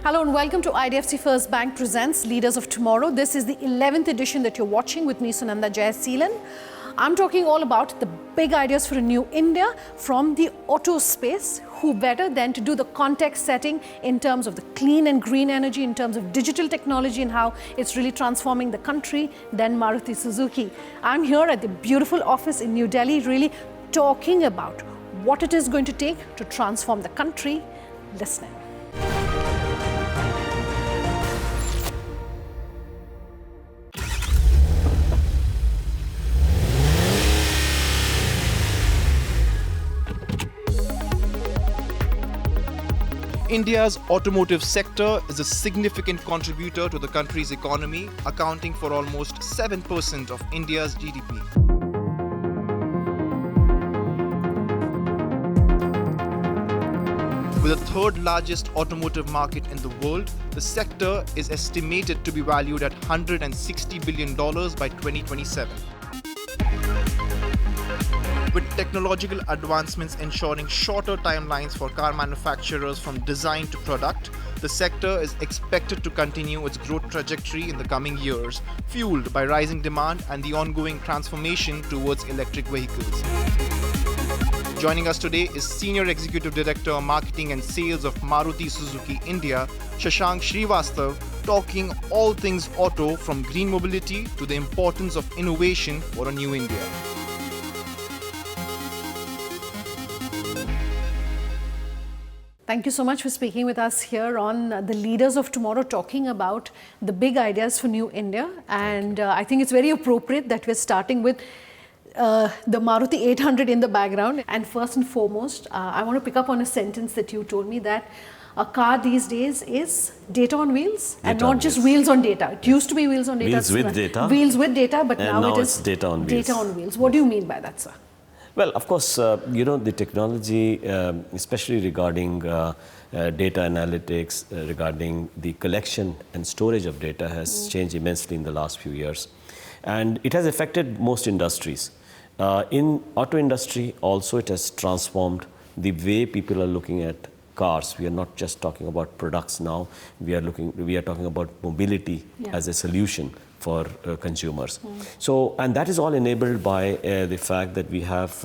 Hello and welcome to IDFC First Bank Presents Leaders of Tomorrow. This is the 11th edition that you're watching with me, Sunanda Jayaseelan. I'm talking all about the big ideas for a new India from the auto space. Who better than to do the context setting in terms of the clean and green energy, in terms of digital technology and how it's really transforming the country than Maruti Suzuki. I'm here at the beautiful office in New Delhi, really talking about what it is going to take to transform the country. Listening. India's automotive sector is a significant contributor to the country's economy, accounting for almost 7% of India's GDP. With the third largest automotive market in the world, the sector is estimated to be valued at $160 billion by 2027. With technological advancements ensuring shorter timelines for car manufacturers from design to product, the sector is expected to continue its growth trajectory in the coming years, fueled by rising demand and the ongoing transformation towards electric vehicles. Joining us today is Senior Executive Director, Marketing and Sales of Maruti Suzuki India, Shashank Srivastava, talking all things auto from green mobility to the importance of innovation for a new India. Thank you so much for speaking with us here on the Leaders of Tomorrow, talking about the big ideas for New India. And I think it's very appropriate that we're starting with the Maruti 800 in the background. And first and foremost, I want to pick up on a sentence that you told me, that a car these days is data on wheels, and not just wheels on data. It used to be wheels on data. Wheels with data. Wheels with data, but now it is data on wheels. Data on wheels. What do you mean by that, sir? Well, of course, the technology, especially regarding data analytics, regarding the collection and storage of data has changed immensely in the last few years. And it has affected most industries. In auto industry also, it has transformed the way people are looking at cars. We are not just talking about products now. We are talking about mobility as a solution for consumers. So, and that is all enabled by the fact that we have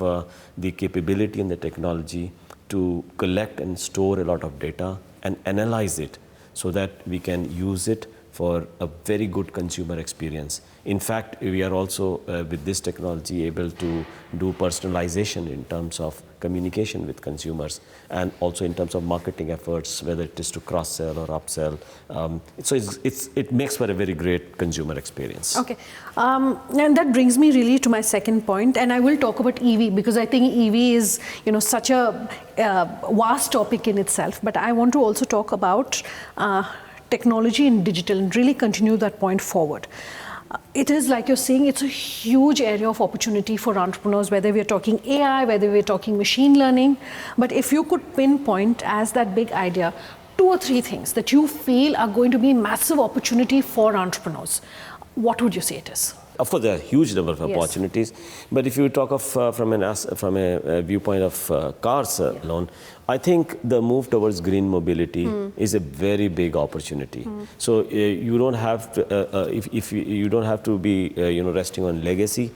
the capability and the technology to collect and store a lot of data and analyze it so that we can use it for a very good consumer experience. In fact, we are also with this technology able to do personalization in terms of communication with consumers, and also in terms of marketing efforts, whether it is to cross-sell or upsell. So it makes for a very great consumer experience. Okay, and that brings me really to my second point, and I will talk about EV because I think EV is, such a vast topic in itself. But I want to also talk about technology and digital and really continue that point forward. It is, like you're saying, it's a huge area of opportunity for entrepreneurs, whether we're talking AI, whether we're talking machine learning. But if you could pinpoint as that big idea, 2 or 3 things that you feel are going to be massive opportunity for entrepreneurs, what would you say it is? Of course, there are a huge number of opportunities. But if you talk of from a viewpoint of cars alone, I think the move towards green mobility is a very big opportunity. So you don't have to, if you don't have to be resting on legacy.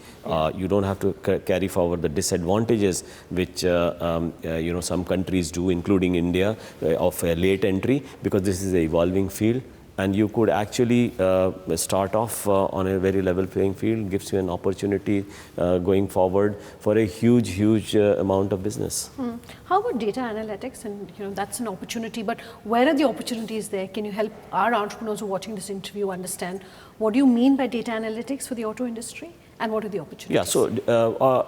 You don't have to carry forward the disadvantages which some countries do, including India, of a late entry, because this is an evolving field. And you could actually start off on a very level playing field, gives you an opportunity going forward for a huge amount of business. How about data analytics? And that's an opportunity, but where are the opportunities there? Can you help our entrepreneurs who are watching this interview understand what do you mean by data analytics for the auto industry? And what are the opportunities? Yeah, so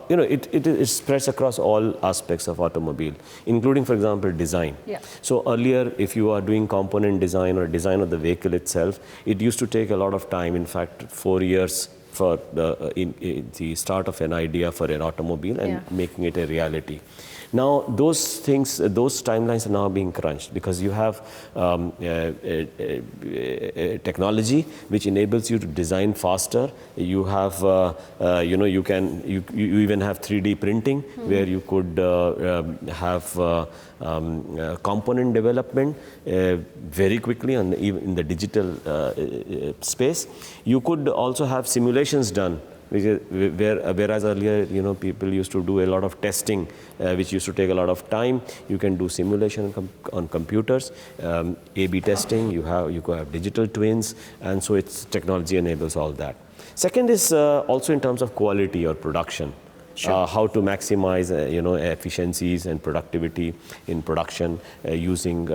it spreads across all aspects of automobile, including, for example, design. Yeah. So earlier, if you are doing component design or design of the vehicle itself, it used to take a lot of time. In fact, 4 years for the start of an idea for an automobile and making it a reality. Now, those things, those timelines are now being crunched because you have technology which enables you to design faster. You have, you even have 3D printing where you could have component development very quickly in the digital space. You could also have simulations done, whereas earlier, people used to do a lot of testing, which used to take a lot of time. You can do simulation on computers, A/B testing. You could have digital twins, and so technology enables all that. Second is also in terms of quality or production. Sure. How to maximize, efficiencies and productivity in production using,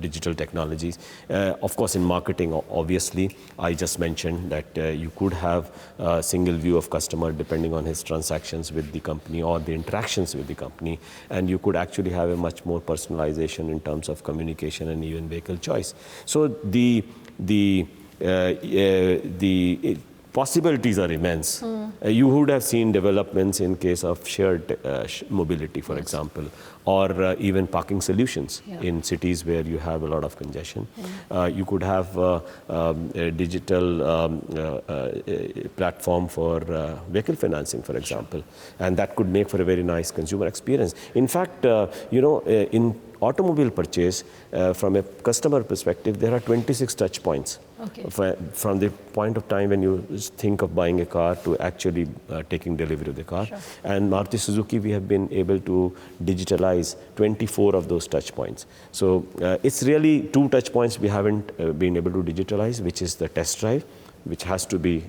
digital technologies. Of course, in marketing, obviously, I just mentioned that you could have a single view of customer depending on his transactions with the company or the interactions with the company, and you could actually have a much more personalization in terms of communication and even vehicle choice. So the possibilities are immense. You would have seen developments in case of shared mobility, for example, or even parking solutions in cities where you have a lot of congestion. You could have a digital platform for vehicle financing, for example, and that could make for a very nice consumer experience. In fact, in automobile purchase, from a customer perspective, there are 26 touch points. From the point of time when you think of buying a car to actually taking delivery of the car. Sure. And Maruti Suzuki, we have been able to digitalize 24 of those touch points. So it's really 2 touch points we haven't been able to digitalize, which is the test drive, which has to be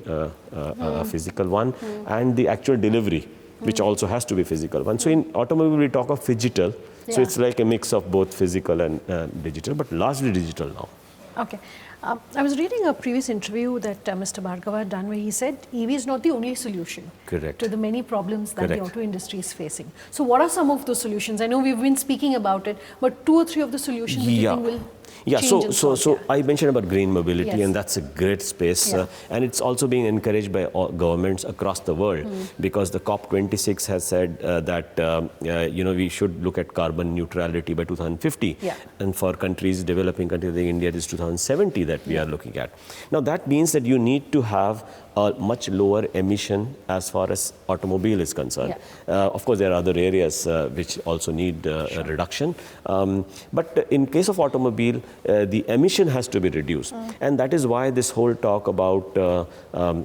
a physical one, and the actual delivery, which also has to be physical one. So in automobile, we talk of phygital. So it's like a mix of both physical and digital, but largely digital now. Okay. I was reading a previous interview that Mr. Bhargava had done where he said EV is not the only solution to the many problems that the auto industry is facing. So what are some of those solutions? I know we've been speaking about it, but 2 or 3 of the solutions that you think will change so I mentioned about green mobility, and that's a great space. And it's also being encouraged by all governments across the world because the COP26 has said that we should look at carbon neutrality by 2050. And for developing countries like India, it is 2070 that we are looking at. Now that means that you need to have a much lower emission as far as automobile is concerned. Of course, there are other areas which also need a reduction. But in case of automobile, the emission has to be reduced. And that is why this whole talk about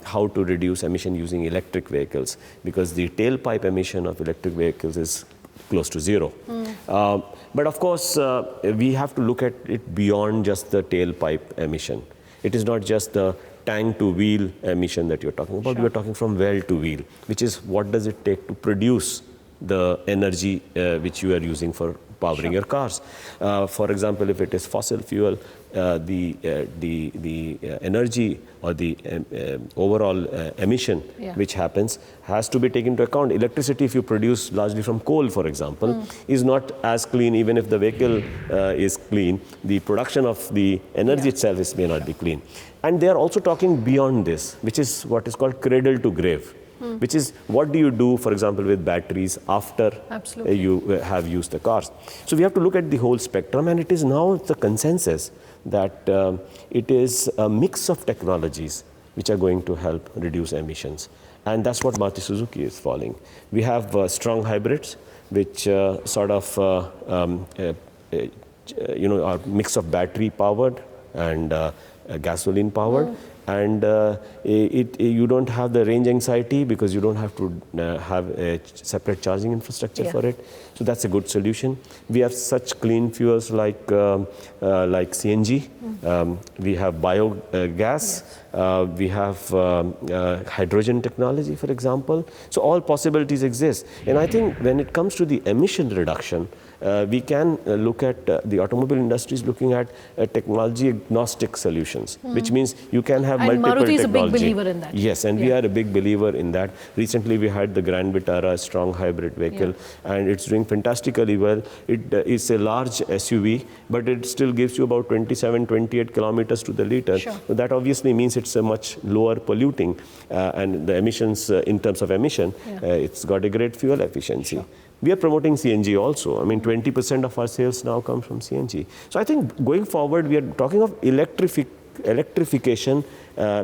how to reduce emission using electric vehicles, because the tailpipe emission of electric vehicles is close to 0. But of course, we have to look at it beyond just the tailpipe emission. It is not just the tank to wheel emission that you're talking about. We're talking from well to wheel, which is what does it take to produce the energy which you are using for powering your cars. For example, if it is fossil fuel, the energy or the overall emission which happens has to be taken into account. Electricity, if you produce largely from coal, for example, is not as clean. Even if the vehicle is clean, the production of the energy itself may not be clean. And they are also talking beyond this, which is what is called cradle to grave. Which is what do you do, for example, with batteries after you have used the cars. So we have to look at the whole spectrum, and it is now the consensus that it is a mix of technologies which are going to help reduce emissions. And that's what Maruti Suzuki is following. We have strong hybrids, which sort of are a mix of battery powered and gasoline powered. And you don't have the range anxiety because you don't have to have a separate charging infrastructure for it. So that's a good solution. We have such clean fuels like CNG. We have biogas. We have hydrogen technology, for example. So all possibilities exist. And I think when it comes to the emission reduction, we can look at the automobile industry is looking at technology agnostic solutions, which means you can have have And multiple Maruti is a big technology. believer in that. Yes, and we are a big believer in that. Recently, we had the Grand Vitara, a strong hybrid vehicle, and it's doing fantastically well. It is a large SUV, but it still gives you about 27, 28 kilometers to the liter. Sure. So that obviously means it's a much lower polluting, and the emissions, in terms of emission, it's got a great fuel efficiency. Sure. We are promoting CNG also. I mean, 20% of our sales now come from CNG. So I think going forward, we are talking of electrification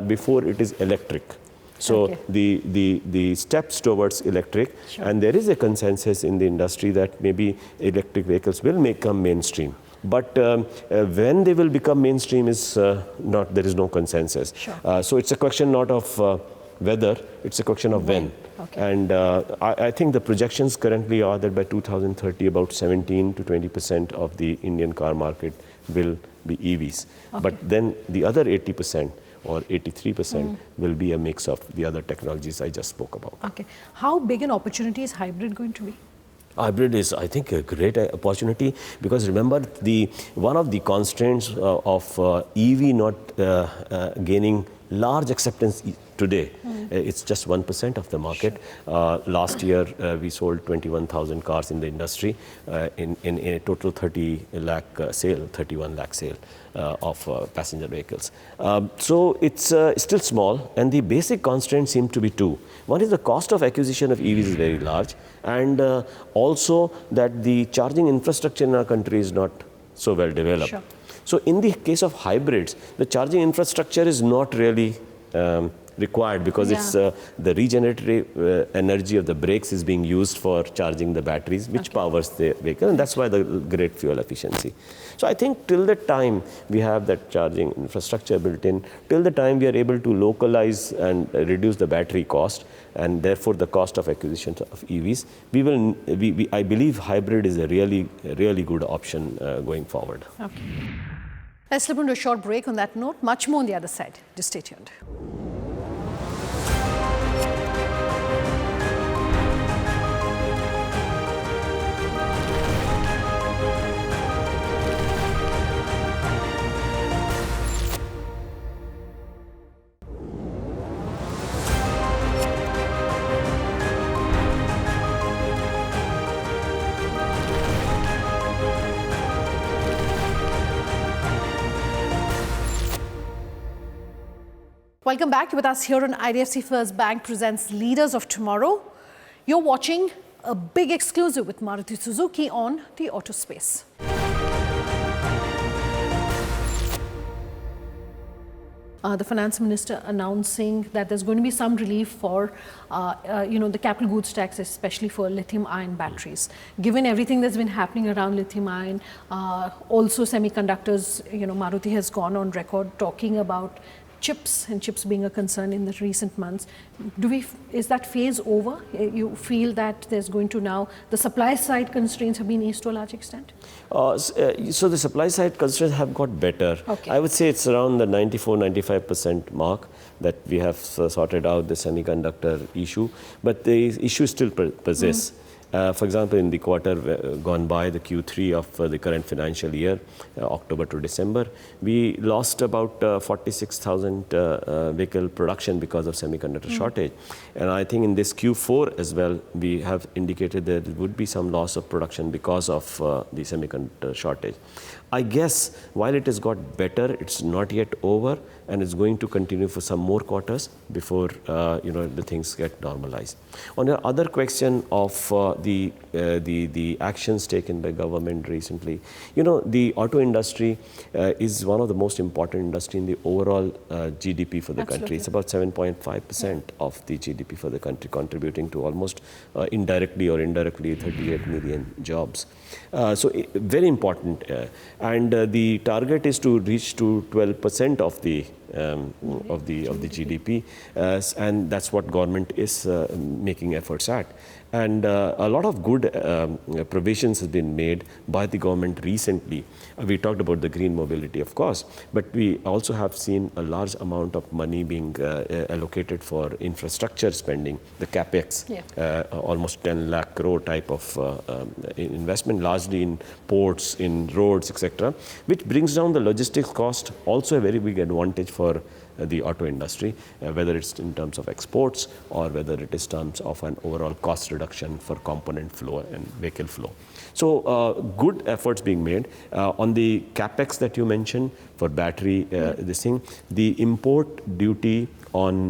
before it is electric. So the steps towards electric, and there is a consensus in the industry that maybe electric vehicles will become mainstream. But when they will become mainstream is not, there is no consensus. Sure. So it's a question not of whether, it's a question of when. Okay. And I think the projections currently are that by 2030, about 17 to 20% of the Indian car market will be EVs. Okay. But then the other 80% or 83% will be a mix of the other technologies I just spoke about. Okay. How big an opportunity is hybrid going to be? Hybrid is, I think, a great opportunity, because remember, one of the constraints of EV not gaining large acceptance today, it's just 1% of the market. Sure. Last year, we sold 21,000 cars in the industry in a total 31 lakh sale of passenger vehicles. So it's still small, and the basic constraints seem to be two. One is the cost of acquisition of EVs is very large, and also that the charging infrastructure in our country is not so well developed. Sure. So in the case of hybrids, the charging infrastructure is not really required, because it's the regenerative energy of the brakes is being used for charging the batteries, which powers the vehicle, and that's why the great fuel efficiency. So I think till the time we have that charging infrastructure built in, till the time we are able to localize and reduce the battery cost, and therefore the cost of acquisition of EVs, I believe hybrid is a really good option going forward. Okay. Let's slip into a short break on that note. Much more on the other side. Just stay tuned. Welcome back. You're with us here on IDFC First Bank presents Leaders of Tomorrow. You're watching a big exclusive with Maruti Suzuki on the auto space. The finance minister announcing that there's going to be some relief for, the capital goods tax, especially for lithium-ion batteries. Given everything that's been happening around lithium-ion, also semiconductors, Maruti has gone on record talking about chips being a concern in the recent months. Is that phase over? You feel that there's going to now, the supply side constraints have been eased to a large extent? So the supply side constraints have got better. Okay. I would say it's around the 94-95% mark that we have sorted out the semiconductor issue, but the issue still persists. For example, in the quarter gone by, the Q3 of the current financial year, October to December, we lost about 46,000 vehicle production because of semiconductor shortage. And I think in this Q4 as well, we have indicated that there would be some loss of production because of the semiconductor shortage. I guess while it has got better, it's not yet over, and it's going to continue for some more quarters before the things get normalized. On your other question of the actions taken by government recently, the auto industry is one of the most important industry in the overall GDP for the country. It's about 7.5% of the GDP for the country, contributing to almost indirectly or indirectly 38 million jobs. So very important. And the target is to reach to 12% of the GDP, and that's what government is making efforts at. And a lot of good provisions have been made by the government recently. We talked about the green mobility, of course, but we also have seen a large amount of money being allocated for infrastructure spending, the capex, almost 10 lakh crore type of investment, largely in ports, in roads, etc., which brings down the logistics cost, also a very big advantage for the auto industry, whether it's in terms of exports or whether it is terms of an overall cost reduction for component flow and vehicle flow. So good efforts being made. On the capex that you mentioned for battery, this thing, the import duty on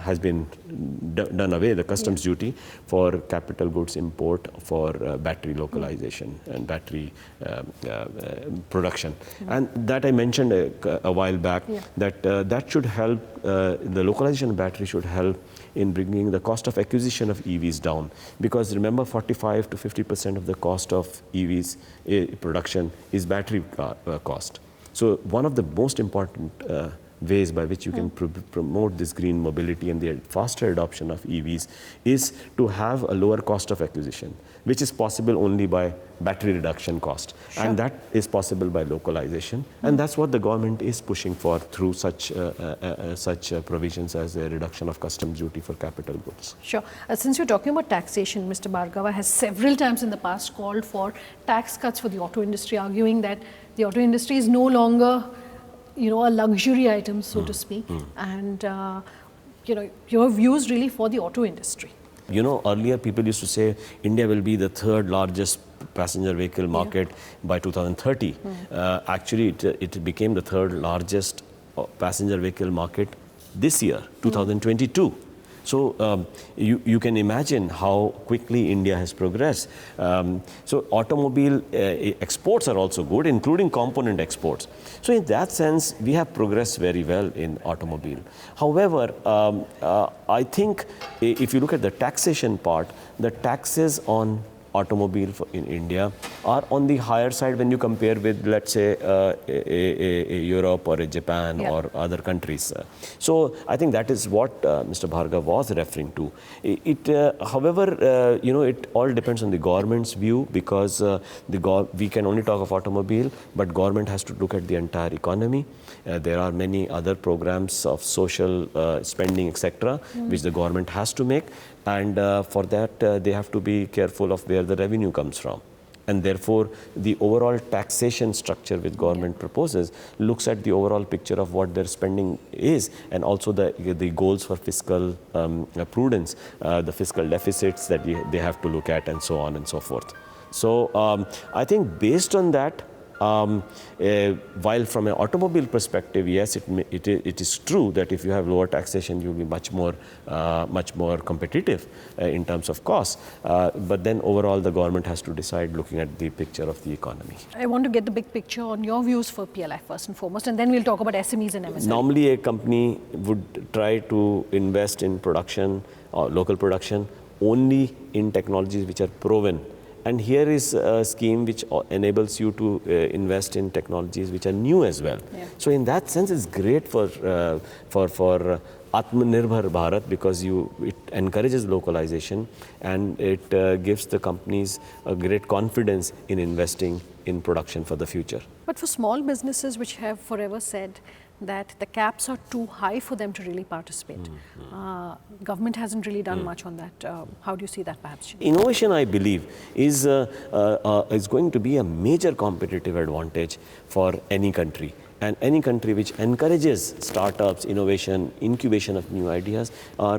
has been done away, the customs duty for capital goods import for battery localization and battery production. And that I mentioned a while back, that that should help, the localization of battery should help in bringing the cost of acquisition of EVs down. Because remember, 45 to 50% of the cost of EVs production is battery cost. So one of the most important ways by which you can promote this green mobility and the faster adoption of EVs is to have a lower cost of acquisition, which is possible only by battery reduction cost. Sure. And that is possible by localization. And that's what the government is pushing for through such provisions as a reduction of customs duty for capital goods. Sure. Since you're talking about taxation, Mr. Bhargava has several times in the past called for tax cuts for the auto industry, arguing that the auto industry is no longer a luxury item, so to speak, and your views really for the auto industry. Earlier people used to say India will be the third largest passenger vehicle market by 2030. Actually, it became the third largest passenger vehicle market this year, 2022. So you can imagine how quickly India has progressed. So automobile exports are also good, including component exports. So in that sense, we have progressed very well in automobile. However, I think if you look at the taxation part, the taxes on automobile in India are on the higher side when you compare with, let's say, a Europe or a Japan or other countries. So I think that is what Mr. Bhargav was referring to. However, it all depends on the government's view, because we can only talk of automobile, but government has to look at the entire economy. There are many other programs of social spending, etc., which the government has to make. And for that, they have to be careful of where the revenue comes from. And therefore, the overall taxation structure which government proposes looks at the overall picture of what their spending is, and also the goals for fiscal prudence, the fiscal deficits that they have to look at, and so on and so forth. So I think based on that, while from an automobile perspective, yes, it is true that if you have lower taxation, you'll be much more competitive in terms of cost. But then overall, the government has to decide looking at the picture of the economy. I want to get the big picture on your views for PLI first and foremost, and then we'll talk about SMEs and MSMEs. Normally, a company would try to invest in production or local production only in technologies which are proven. And here is a scheme which enables you to invest in technologies which are new as well. So in that sense, it's great for Atmanirbhar Bharat, because it encourages localization, and it gives the companies a great confidence in investing in production for the future. But for small businesses which have forever said that the caps are too high for them to really participate, government hasn't really done much on that. How do you see that perhaps? Innovation, I believe, is going to be a major competitive advantage for any country. And any country which encourages startups, innovation, incubation of new ideas are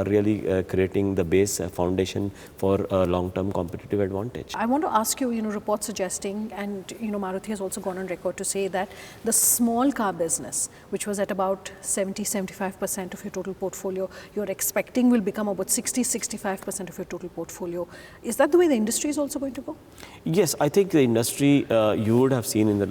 really creating the base foundation for a long-term competitive advantage. I want to ask you, reports suggesting, and Maruti has also gone on record to say that the small car business, which was at about 70-75% of your total portfolio, you're expecting will become about 60-65% of your total portfolio. Is that the way the industry is also going to go? Yes, I think the industry, you would have seen in the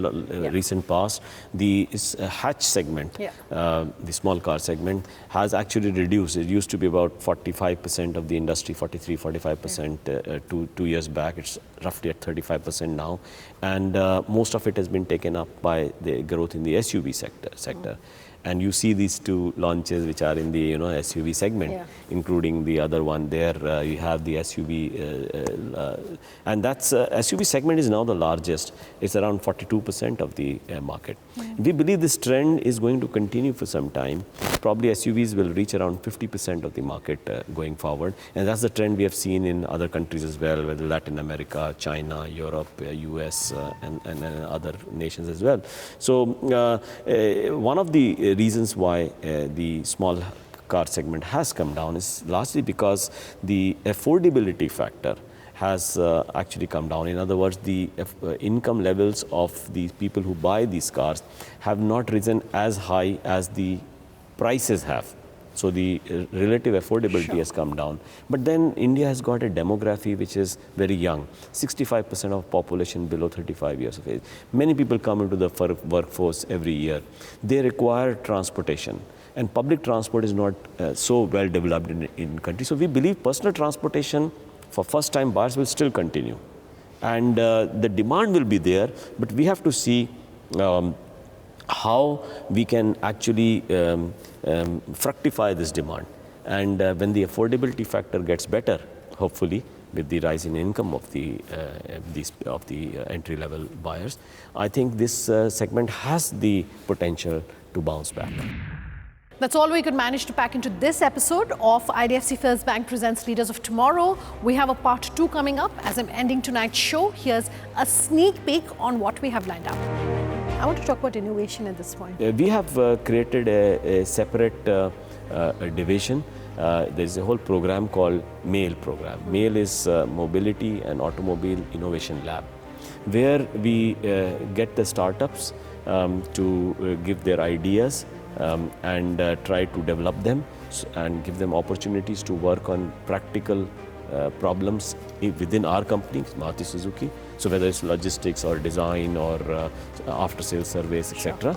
recent past, the hatch segment, the small car segment, has actually reduced. It used to be about 45% of the industry, 43-45% 2 years back. It's roughly at 35% now. And most of it has been taken up by the growth in the SUV sector. And you see these two launches which are in the SUV segment, including the other one there. You have the SUV, and that's SUV segment is now the largest. It's around 42% of the market. We believe this trend is going to continue for some time. Probably SUVs will reach around 50% of the market going forward, and that's the trend we have seen in other countries as well, whether Latin America, China, Europe, US, and other nations as well. So one of the reasons why the small car segment has come down is largely because the affordability factor has actually come down. In other words, the income levels of the people who buy these cars have not risen as high as the prices have. So the relative affordability has come down. But then India has got a demography which is very young. 65% of population below 35 years of age. Many people come into the workforce every year. They require transportation. And public transport is not so well developed in country. So we believe personal transportation for first-time buyers will still continue. And the demand will be there, but we have to see how we can actually fructify this demand. And when the affordability factor gets better, hopefully, with the rise in income of the entry-level buyers, I think this segment has the potential to bounce back. That's all we could manage to pack into this episode of IDFC First Bank Presents Leaders of Tomorrow. We have a part 2 coming up. As I'm ending tonight's show, here's a sneak peek on what we have lined up. I want to talk about innovation at this point. We have created a separate division. There's a whole program called MAIL program. MAIL is Mobility and Automobile Innovation Lab, where we get the startups to give their ideas and try to develop them and give them opportunities to work on practical problems within our company, Maruti Suzuki. So whether it's logistics or design or after-sales service, etc.